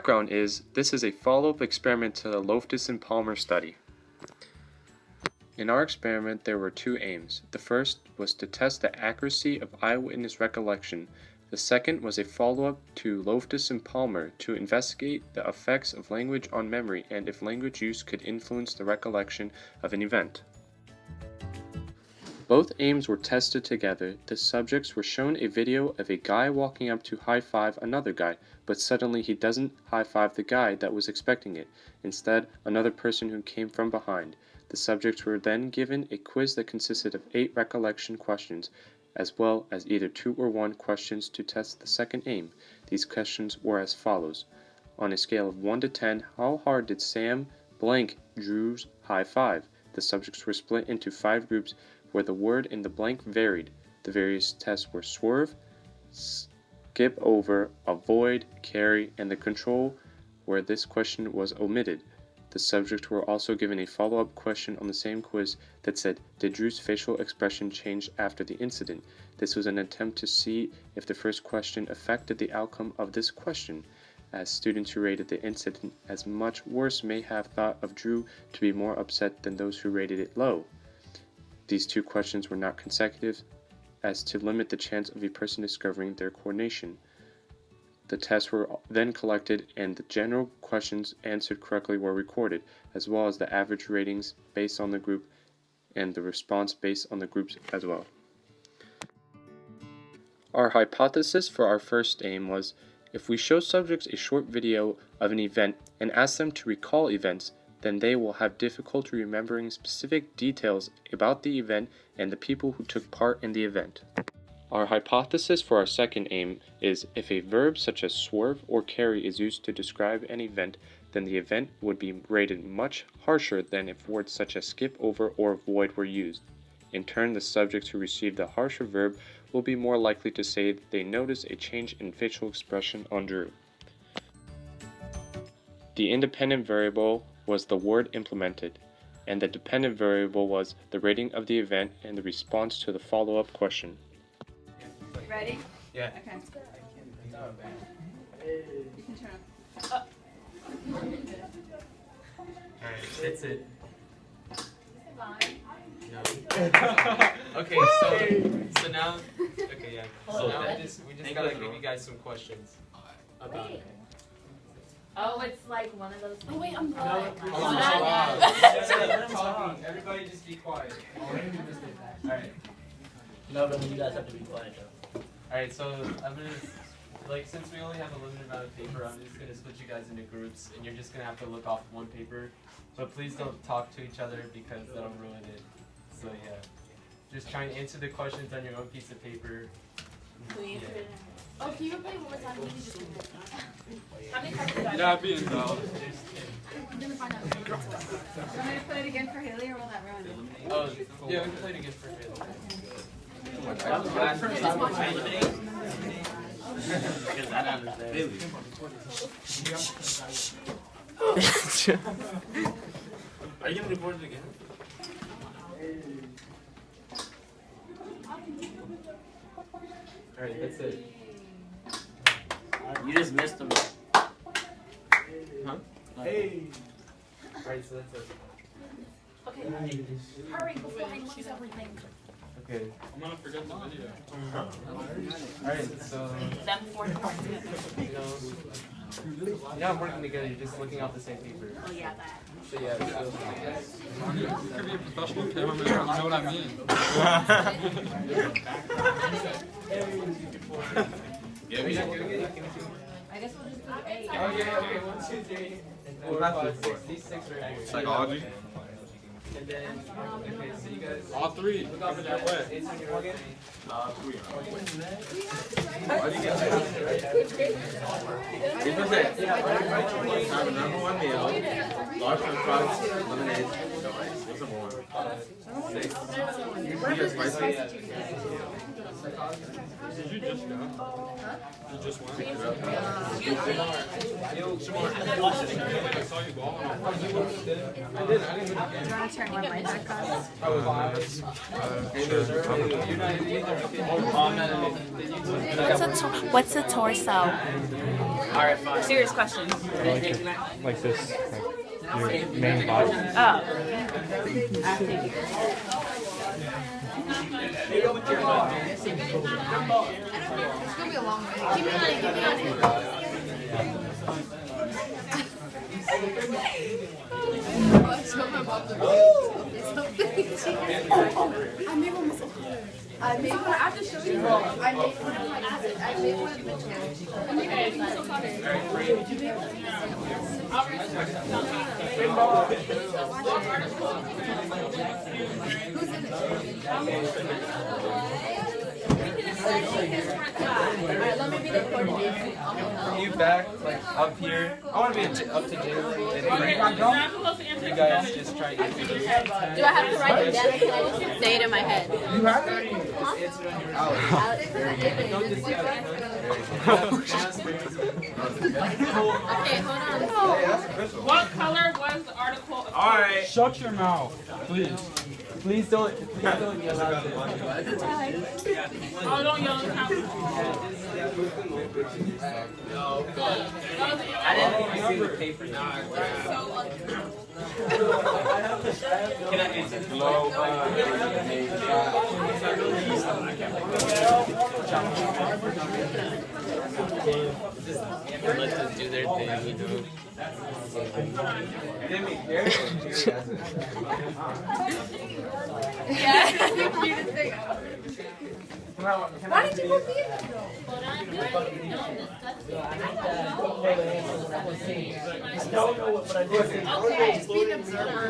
background is, this is a follow-up experiment to the Loftus and Palmer study. In our experiment, there were two aims. The first was to test the accuracy of eyewitness recollection. The second was a follow-up to Loftus and Palmer to investigate the effects of language on memory and if language use could influence the recollection of an event. Both aims were tested together. The subjects were shown a video of a guy walking up to high-five another guy, but suddenly he doesn't high-five the guy that was expecting it. Instead, another person who came from behind. The subjects were then given a quiz that consisted of 8 recollection questions, as well as either 2 or 1 questions to test the second aim. These questions were as follows. On a scale of 1 to 10, how hard did Sam blank Drew's high five? The subjects were split into 5 groups where the word in the blank varied. The various tests were swerve, skip over, avoid, carry, and the control where this question was omitted. The subjects were also given a follow-up question on the same quiz that said, did Drew's facial expression change after the incident? This was an attempt to see if the first question affected the outcome of this question, as students who rated the incident as much worse may have thought of Drew to be more upset than those who rated it low. These 2 questions were not consecutive, as to limit the chance of a person discovering their coordination. The tests were then collected and the general questions answered correctly were recorded, as well as the average ratings based on the group and the response based on the groups as well. Our hypothesis for our first aim was, if we show subjects a short video of an event and ask them to recall events, then they will have difficulty remembering specific details about the event and the people who took part in the event. Our hypothesis for our second aim is, if a verb such as swerve or carry is used to describe an event, then the event would be rated much harsher than if words such as skip over or avoid were used. In turn, the subjects who receive the harsher verb will be more likely to say that they notice a change in facial expression on Drew. The independent variable was the word implemented, and the dependent variable was the rating of the event and the response to the follow-up question. Ready? Yeah. Okay. You can turn up. Alright, that's it. Fine. Okay, so now, okay, yeah. So now we just gotta give you guys some questions about it. Oh, it's like one of those things. Oh wait, I'm No, not. everybody just be quiet. Alright. No, but you guys have to be quiet though. Alright, so I'm gonna, since we only have a limited amount of paper, I'm just gonna split you guys into groups, and you're just gonna have to look off one paper. But please don't talk to each other because that'll ruin it. So yeah, just try and answer the questions on your own piece of paper. Please. Yeah. Oh, can you replay one more time? How many cards do I have? Yeah, being involved. I'm gonna find out. Want me to play it again for Haley, or will that ruin it? Oh, yeah, we can play it again for a bit. Because I don't understand. Are you gonna record it again? Alright, that's it. You just missed them. Huh? Hey. Alright, so that's it. Okay, hurry before I lose everything. Okay. I'm gonna forget the video. Alright, so, Them 4 cards together. you're not working together, you're just looking off the same paper. Oh yeah, that. So yeah, so, You could be a professional cameraman, you know what I mean? I guess we'll just do 8. oh yeah, okay, 1, 2, 3, 4, 5, 6, these 6 are accurate. Psychology? And then, okay, so you guys, All 3. look off the that way. It's on your own. 3. This was it. Have number 1 meal, large french fries, lemonade, no ice. What's number 1? 6. You get spicy? Did you just go? You just went? I saw you balling. I didn't look Do you want to turn one light back on? What's a torso? Alright, fine. Serious question. Like this, like your main body. Oh. It's gonna be a long way. Keep me on it, keep me on it. I made one myself. I made one. I have to show you. I made one like acid. I made one of the I made one so Alright, let me be the coordinator. You back, like, up here. I want to be up to Jalen. And you guys just try to figure it out. Do I have to write it down? Can I just say it in my head? You have it? Okay, hold on. What color was the article? Alright. Shut your mouth, please. Please don't yell out there. Oh, don't yell at me. I didn't see the paper. Can I answer? Let them do their thing, you know. Why did you put me in? Okay, just be the observer.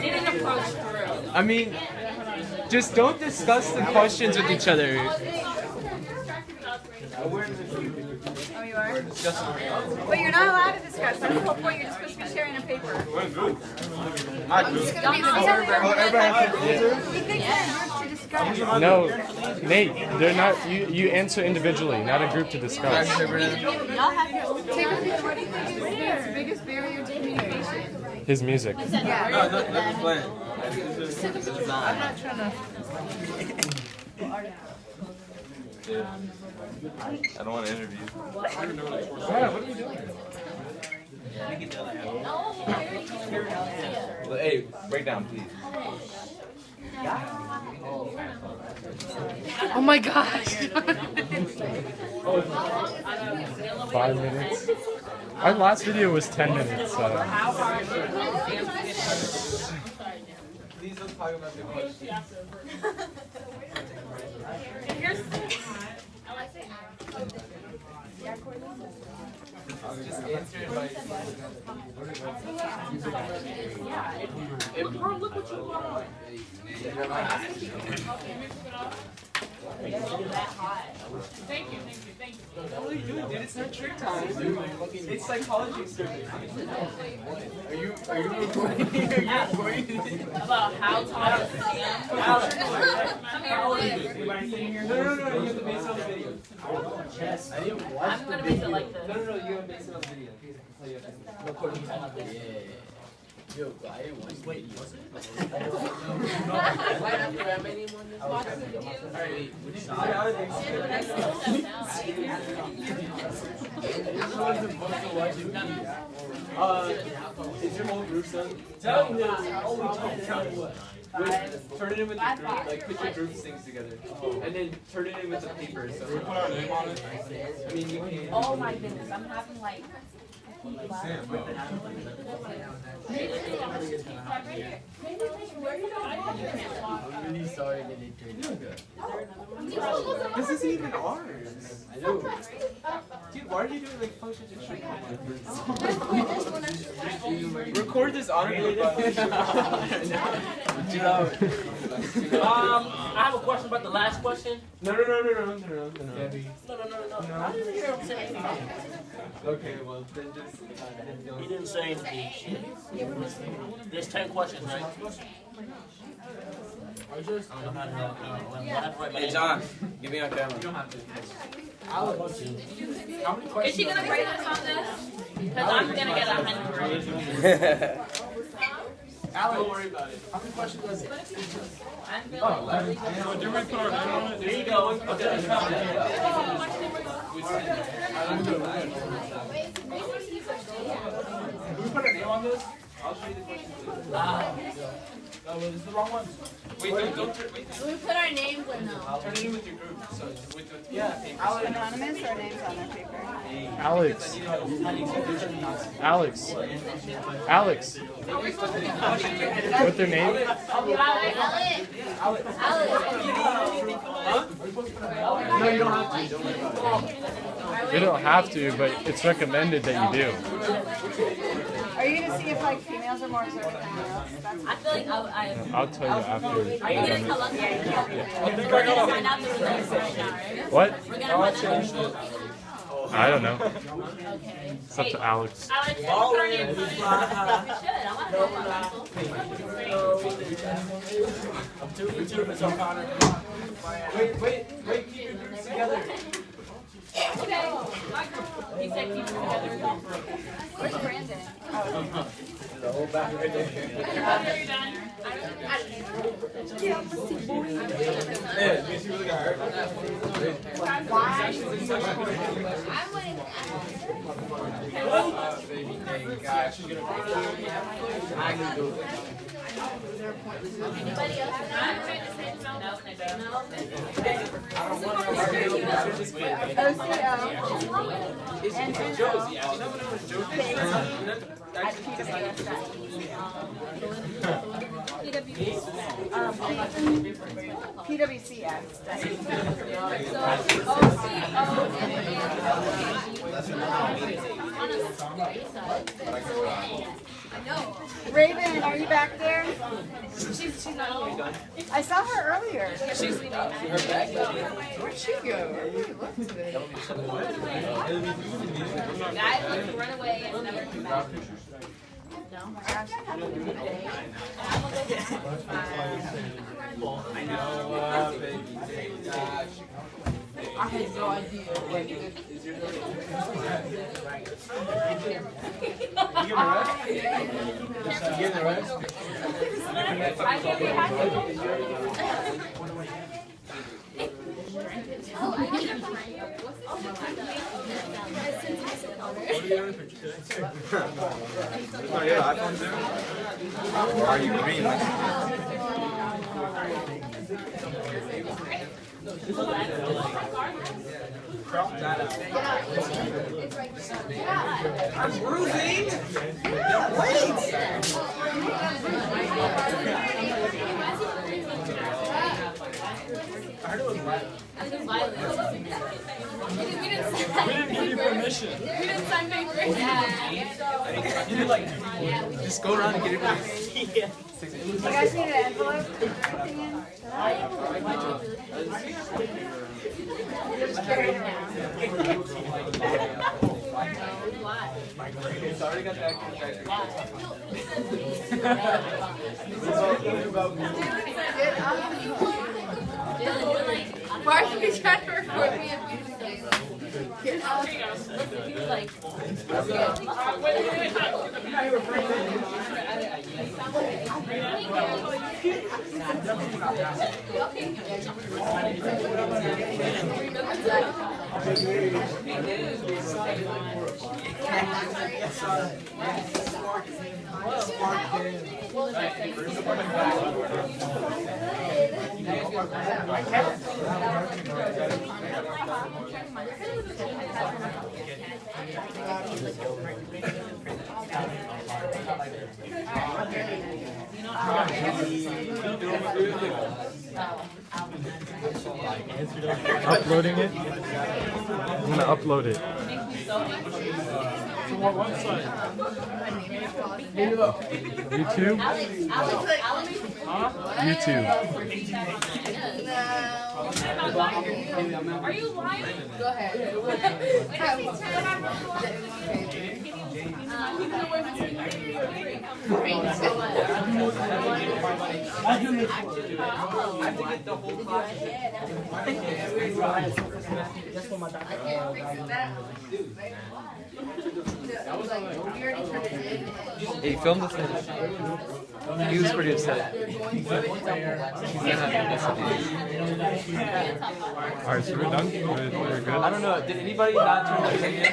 Didn't approach through. I mean, just don't discuss the questions with each other. Oh, you are? But you're not allowed to discuss. That's the whole point. You're just supposed to be sharing a paper. I'm just going to be the observer. We think it's to discuss. No, Nate, they're not. You answer individually, not a group to discuss. Y'all have your Timothy, what do you think is the biggest barrier to communication? His music. Yeah. I'm not trying to. I don't want to interview. Yeah, what are you doing? Hey, break down, please. Oh my gosh. 5 minutes. Our last video was 10 minutes. So. Please don't talk about the questions. Just answer it by. Look what you brought. Thank you. What are you doing, dude? It's not trick time. It's psychology survey. Are you recording? Are you recording? About how tall is Sam? No, you have to base it on the video. I'm gonna make it like this. No, you have to base it on the video. Is your whole group done? Turn it in with the group, like put your group things together, and then turn it in with the paper. So we put our name on it. I mean, you can. Oh my goodness, I'm having like. I'm really sorry that it turned out good. This isn't even ours. I know. Dude, why are you doing like functions and shit? Record this honorably. I have a question about the last question. No. No. I didn't hear him say anything. Okay, well then just. He didn't say anything. There's 10 questions, right? I don't know how to know. Hey, John, get me on camera. You don't have to. Is she gonna grade us on this? Because I'm gonna get 100. Don't worry about it. How many questions was it? I'm feeling really good. So do we put our name on it? There you go. Okay. Can we put our name on this? I'll show you the questions. No, this is the wrong one. Wait, don't turn. Wait. We put our names in though. Turn it in with your group. So with the paper. Anonymous or names on their paper? Alex. Alex. Alex. What's their name? No, you don't have to. Don't worry about it. You don't have to, but it's recommended that you do. Are you gonna see if like females are more observant than males? I feel like I'll tell you after. are you gonna tell us? Yeah. We're gonna find out the results right now, right? What? We're gonna find out. I don't know. Okay. It's up to Alex. Alex, we should. I want to I'm 2 for 2, Miss O'Connor. Wait, keep your groups together. Okay. He said keep it together. Where's Brandon? The whole back right there. After you're done. Yeah, she really got hurt. Anybody else? No, Josie. I never know it's PWCS. Raven, are you back there? She's not here. I saw her earlier. She's leaving. Where'd she go? Everybody left today. guys like to run away and never come back. No. I know, baby. I had no idea. You getting the rest? Oh yeah, iPhone's there. Or are you green? I'm bruising. I heard it was violent. I think it was violent. We didn't give you permission. We didn't sign papers. Yeah. You did like, just go around and get everybody. You guys need an envelope? It's already got that. Why are you trying to record me if you Like, Uploading it? I'm gonna upload it. To what website? YouTube? Huh? YouTube. are you lying? Go ahead. Hey, film this. He was pretty upset. Alright, so we're done? We're good? I don't know. Did anybody not turn their thing in?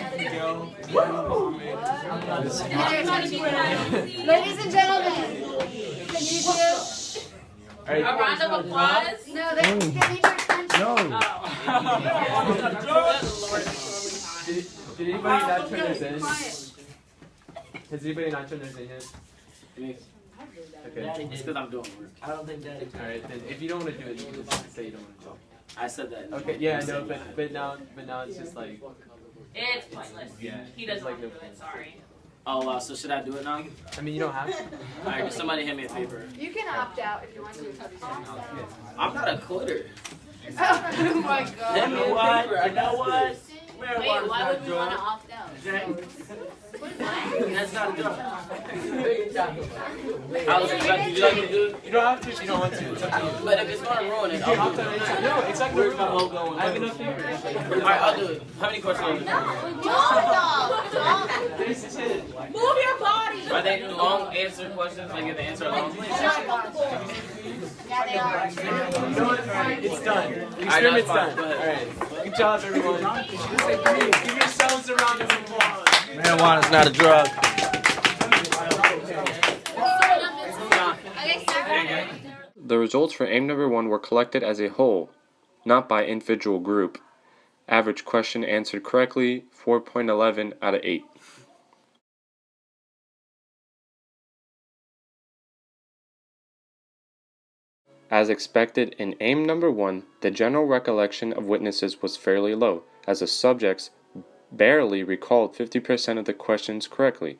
Ladies and gentlemen, can you do? All right. A round of applause. No, they need your attention. No! Did anybody not turn theirs in? Has anybody not turned theirs in yet? Okay. It's because I'm doing work. I don't think Daddy. Alright, then if you don't want to do it, you can just say you don't want to do it. I said that. Okay, yeah, no, but now it's just like, It's pointless. yeah. He doesn't like want to do it. Sorry. Oh wow, so should I do it now? I mean, you don't have to. Alright, somebody hand me a paper. You can opt out if you want to. I'm not a quitter. Oh my god. Hand me a paper. I know what? Wait, why would we want to opt out? That's not a drug. I was expecting you like to do it. You don't have to if you don't want to. It's up to you. But if it's gonna ruin it, I'll do it. No, exactly. Where's my logo? I have enough papers. Alright, I'll do it. How many questions? This is it. Move your body. Are they long answer questions? Like if the answer long? Yeah, they are. You know what? Alright, it's done. The Alright, experiment's that's done. Alright. Good job, everyone. Give yourselves a round of applause. Marijuana's not a drug. The results for aim number 1 were collected as a whole, not by individual group. Average question answered correctly, 4.11 out of 8. As expected in aim number 1, the general recollection of witnesses was fairly low, as the subjects barely recalled 50% of the questions correctly.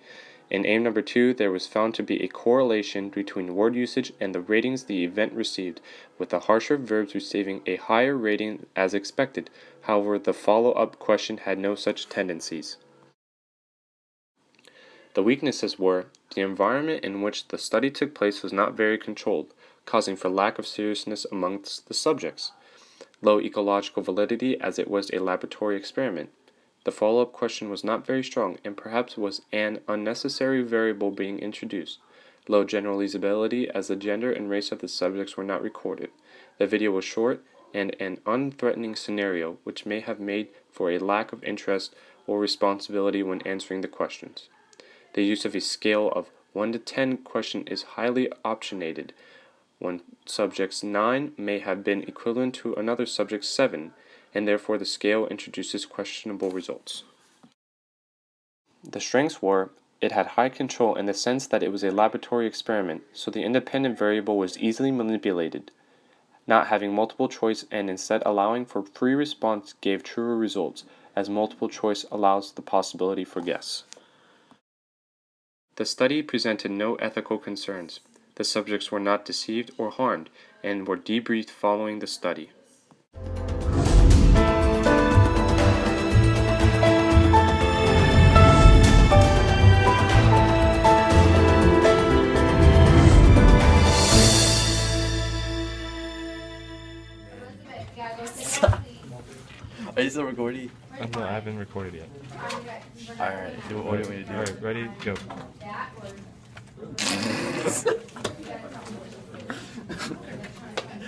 In aim number 2, there was found to be a correlation between word usage and the ratings the event received, with the harsher verbs receiving a higher rating as expected. However, the follow-up question had no such tendencies. The weaknesses were, the environment in which the study took place was not very controlled, causing for lack of seriousness amongst the subjects. Low ecological validity as it was a laboratory experiment. The follow-up question was not very strong and perhaps was an unnecessary variable being introduced. Low generalizability as the gender and race of the subjects were not recorded. The video was short and an unthreatening scenario which may have made for a lack of interest or responsibility when answering the questions. The use of a scale of 1 to 10 question is highly opinionated. One subject's 9 may have been equivalent to another subject's 7, and therefore the scale introduces questionable results. The strengths were, it had high control in the sense that it was a laboratory experiment, so the independent variable was easily manipulated. Not having multiple choice and instead allowing for free response gave truer results, as multiple choice allows the possibility for guess. The study presented no ethical concerns. The subjects were not deceived or harmed, and were debriefed following the study. Are you still recording? No, I haven't recorded yet. Alright, what do you want me to do? Alright, ready, go.